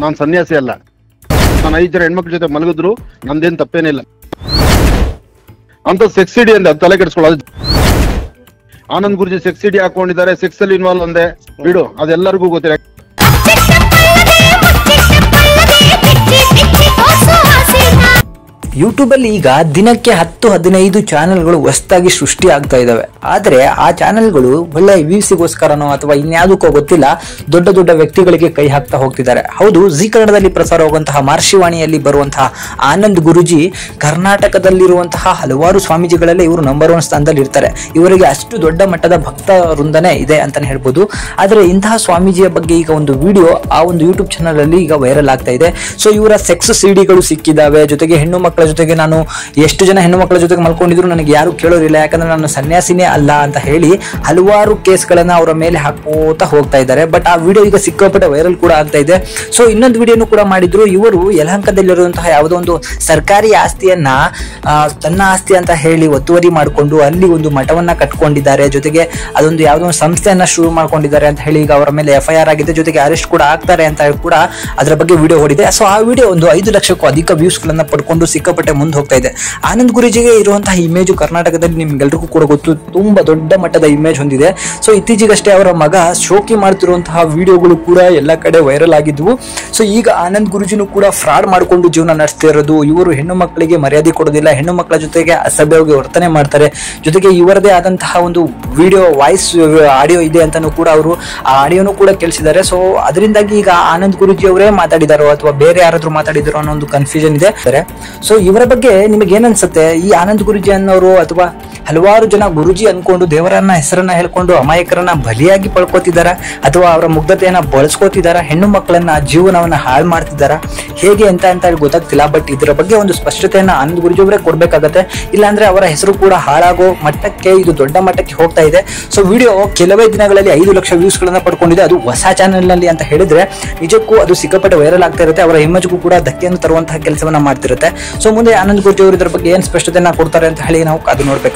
ನಾನು ಸನ್ಯಾಸಿ ಅಲ್ಲ. ನಾನು 5 ಜನ ಹೆಣ್ಮಕ್ಳ ಜೊತೆ ಮಲಗಿದ್ರು ನಂದೇನ್ ತಪ್ಪೇನಿಲ್ಲ ಅಂತ. ಸೆಕ್ಸ್ ಸಿಡಿ ಅಂತ ತಲೆ ಕೆಡಿಸ್ಕೊಳ್ಳೋದು. ಆನಂದ್ ಗುರೂಜಿ ಸೆಕ್ಸ್ ಸಿಡಿ ಹಾಕೊಂಡಿದ್ದಾರೆ, ಸೆಕ್ಸ್ ಅಲ್ಲಿ ಇನ್ವಾಲ್ವ್ ಅಂದೆ ಬಿಡು, ಅದೆಲ್ಲರಿಗೂ ಗೊತ್ತಿಲ್ಲ. ಯೂಟ್ಯೂಬ್ ಅಲ್ಲಿ ಈಗ ದಿನಕ್ಕೆ 10-15 ಚಾನೆಲ್ಗಳು ಹೊಸದಾಗಿ ಸೃಷ್ಟಿ ಆಗ್ತಾ ಇದಾವೆ. ಆದ್ರೆ ಆ ಚಾನೆಲ್ಗಳು ಒಳ್ಳೆ ವ್ಯೂಸಿಗೋಸ್ಕರನೋ ಅಥವಾ ಇನ್ಯಾವುದಕ್ಕೋ ಗೊತ್ತಿಲ್ಲ ದೊಡ್ಡ ದೊಡ್ಡ ವ್ಯಕ್ತಿಗಳಿಗೆ ಕೈ ಹಾಕ್ತಾ ಹೋಗ್ತಿದ್ದಾರೆ. ಹೌದು, ಜಿ ಕನ್ನಡದಲ್ಲಿ ಪ್ರಸಾರವಾಗುವಂತಹ ಮಹರ್ಷಿವಾಣಿಯಲ್ಲಿ ಬರುವಂತಹ ಆನಂದ್ ಗುರೂಜಿ ಕರ್ನಾಟಕದಲ್ಲಿರುವಂತಹ ಹಲವಾರು ಸ್ವಾಮೀಜಿಗಳಲ್ಲೇ ಇವರು ನಂಬರ್ 1 ಸ್ಥಾನದಲ್ಲಿ ಇರ್ತಾರೆ. ಇವರಿಗೆ ಅಷ್ಟು ದೊಡ್ಡ ಮಟ್ಟದ ಭಕ್ತ ವೃಂದನೆ ಇದೆ ಅಂತಾನೆ ಹೇಳ್ಬೋದು. ಆದ್ರೆ ಇಂತಹ ಸ್ವಾಮೀಜಿಯ ಬಗ್ಗೆ ಈಗ ಒಂದು ವಿಡಿಯೋ ಆ ಒಂದು ಯೂಟ್ಯೂಬ್ ಚಾನಲ್ ಅಲ್ಲಿ ಈಗ ವೈರಲ್ ಆಗ್ತಾ ಇದೆ. ಸೊ ಇವರ ಸೆಕ್ಸ್ ಸಿಡಿಗಳು ಸಿಕ್ಕಿದಾವೆ. ಜೊತೆಗೆ ಹೆಣ್ಣು ಮಕ್ಕಳ ಜೊತೆಗೆ ನಾನು ಎಷ್ಟು ಜನ ಹೆಣ್ಣು ಮಕ್ಕಳ ಜೊತೆಗೆ ಮಲ್ಕೊಂಡಿದ್ರು ನನಗೆ ಯಾರು ಕೇಳೋರಿಲ್ಲ, ಯಾಕಂದ್ರೆ ನಾನು ಸನ್ಯಾಸಿನೇ ಅಲ್ಲ ಅಂತ ಹೇಳಿ ಹಲವಾರು ಕೇಸ್ಗಳನ್ನ ಅವರ ಮೇಲೆ ಹಾಕೋತಾ ಹೋಗ್ತಾ ಇದ್ದಾರೆ. ಬಟ್ ಆ ವಿಡಿಯೋ ಈಗ ಸಿಕ್ಕಾಪಟ್ಟೆ ವೈರಲ್ ಕೂಡ ಆಗ್ತಾ ಇದೆ. ಸೊ ಇನ್ನೊಂದು ವಿಡಿಯೋನು ಕೂಡ ಮಾಡಿದ್ರು. ಇವರು ಯಲಹಂಕದಲ್ಲಿರುವಂತಹ ಯಾವುದೋ ಒಂದು ಸರ್ಕಾರಿ ಆಸ್ತಿಯನ್ನ ತನ್ನ ಆಸ್ತಿ ಅಂತ ಹೇಳಿ ಒತ್ತುವರಿ ಮಾಡಿಕೊಂಡು ಅಲ್ಲಿ ಒಂದು ಮಠವನ್ನ ಕಟ್ಕೊಂಡಿದ್ದಾರೆ. ಜೊತೆಗೆ ಅದೊಂದು ಯಾವುದೋ ಒಂದು ಸಂಸ್ಥೆಯನ್ನ ಶುರು ಮಾಡ್ಕೊಂಡಿದ್ದಾರೆ ಅಂತ ಹೇಳಿ ಈಗ ಅವರ ಮೇಲೆ FIR ಆಗಿದೆ. ಜೊತೆಗೆ ಅರೆಸ್ಟ್ ಕೂಡ ಆಗ್ತಾರೆ ಅಂತ ಕೂಡ ಅದರ ಬಗ್ಗೆ ವಿಡಿಯೋ ಹೊಡಿದೆ. ಸೊ ಆ ವಿಡಿಯೋ ಒಂದು 5 ಲಕ್ಷಕ್ಕೂ ಅಧಿಕ ವ್ಯೂಸ್ ಗಳನ್ನ ಪಡ್ಕೊಂಡು ಸಿಕ್ಕಾಪಟ್ಟೆ ಮುಂದೆ ಹೋಗ್ತಾ ಇದೆ. ಆನಂದ್ ಗುರೂಜಿಗೆ ಇರುವಂತಹ ಇಮೇಜ್ ಕರ್ನಾಟಕದಲ್ಲಿ ನಿಮ್ಗೆಲ್ರಿಗೂ ಕೂಡ ಗೊತ್ತು, ತುಂಬಾ ದೊಡ್ಡ ಮಟ್ಟದ ಇಮೇಜ್ ಹೊಂದಿದೆ. ಸೊ ಇತ್ತೀಚೆಗಷ್ಟೇ ಅವರ ಮಗ ಶೋಕಿ ಮಾಡ್ತಿರುವಂತಹ ವಿಡಿಯೋಗಳು ಕೂಡ ಎಲ್ಲ ಕಡೆ ವೈರಲ್ ಆಗಿದ್ವು. ಸೊ ಈಗ ಆನಂದ್ ಗುರೂಜಿನೂ ಕೂಡ ಫ್ರಾಡ್ ಮಾಡಿಕೊಂಡು ಜೀವನ ನಡೆಸ್ತಾ ಇರೋದು. ಇವರು ಹೆಣ್ಣು ಮಕ್ಕಳಿಗೆ ಮರ್ಯಾದೆ ಕೊಡೋದಿಲ್ಲ, ಹೆಣ್ಣು ಮಕ್ಕಳ ಜೊತೆಗೆ ಅಸಭ್ಯವಾಗಿ ವರ್ತನೆ ಮಾಡ್ತಾರೆ. ಜೊತೆಗೆ ಇವರದೇ ಆದಂತಹ ಒಂದು ವಿಡಿಯೋ ವಾಯ್ಸ್ ಆಡಿಯೋ ಇದೆ ಅಂತಾನು ಕೂಡ ಅವರು ಆ ಆಡಿಯೋನು ಕೂಡ ಕೇಳಿಸಿದ್ದಾರೆ. ಸೊ ಅದರಿಂದಾಗಿ ಈಗ ಆನಂದ್ ಗುರೂಜಿ ಅವರೇ ಮಾತಾಡಿದಾರೋ ಅಥವಾ ಬೇರೆ ಯಾರಾದ್ರೂ ಮಾತಾಡಿದಾರೋ ಅನ್ನೋ ಒಂದು ಕನ್ಫ್ಯೂಷನ್ ಇದೆ. ಸೊ ಇವರ ಬಗ್ಗೆ ನಿಮಗೆ ಏನ್ ಅನ್ಸುತ್ತೆ? ಈ ಆನಂದ್ ಗುರೂಜಿ ಅನ್ನೋರು ಅಥವಾ ಹಲವಾರು ಜನ ಗುರೂಜಿ ಅನ್ಕೊಂಡು ದೇವರನ್ನ ಹೆಸರನ್ನ ಹೇಳ್ಕೊಂಡು ಅಮಾಯಕರನ್ನ ಬಲಿಯಾಗಿ ಪಡ್ಕೋತಿದಾರ ಅಥವಾ ಅವರ ಮುಗ್ಧತೆಯನ್ನ ಬಳಸ್ಕೋತಿದಾರ, ಹೆಣ್ಣು ಮಕ್ಕಳನ್ನ ಜೀವನವನ್ನ ಹಾಳು ಮಾಡ್ತಿದಾರ, ಹೇಗೆ ಅಂತ ಗೊತ್ತಾಗ್ತಿಲ್ಲ. ಬಟ್ ಇದರ ಬಗ್ಗೆ ಒಂದು ಸ್ಪಷ್ಟತೆಯನ್ನ ಆನಂದ್ ಗುರೂಜಿ ಅವರೇ ಕೊಡ್ಬೇಕಾಗತ್ತೆ. ಇಲ್ಲಾಂದ್ರೆ ಅವರ ಹೆಸರು ಕೂಡ ಹಾಳಾಗೋ ಮಟ್ಟಕ್ಕೆ, ಇದು ದೊಡ್ಡ ಮಟ್ಟಕ್ಕೆ ಹೋಗ್ತಾ ಇದೆ. ಸೊ ವಿಡಿಯೋ ಕೆಲವೇ ದಿನಗಳಲ್ಲಿ 5 ಲಕ್ಷ ವ್ಯೂಸ್ ಗಳನ್ನ ಪಡ್ಕೊಂಡಿದೆ. ಅದು ಹೊಸ ಚಾನೆಲ್ ನಲ್ಲಿ ಅಂತ ಹೇಳಿದ್ರೆ ನಿಜಕ್ಕೂ ಅದು ಸಿಕ್ಕಾಪಟ್ಟೆ ವೈರಲ್ ಆಗ್ತಾ ಇರುತ್ತೆ. ಅವರ ಇಮೇಜ್ಗೂ ಕೂಡ ಧಕ್ಕೆಯನ್ನು ತರುವಂತಹ ಕೆಲಸವನ್ನ ಮಾಡ್ತಿರುತ್ತೆ. ಸೊ ಮುಂದೆ ಆನಂದ್ ಗುರೂಜಿ ಅವರು ಇದರ ಬಗ್ಗೆ ಏನ್ ಸ್ಪಷ್ಟತೆಯನ್ನ ಕೊಡ್ತಾರೆ ಅಂತ ಹೇಳಿ ನಾವು ಕಾದು ನೋಡ್ಬೇಕು.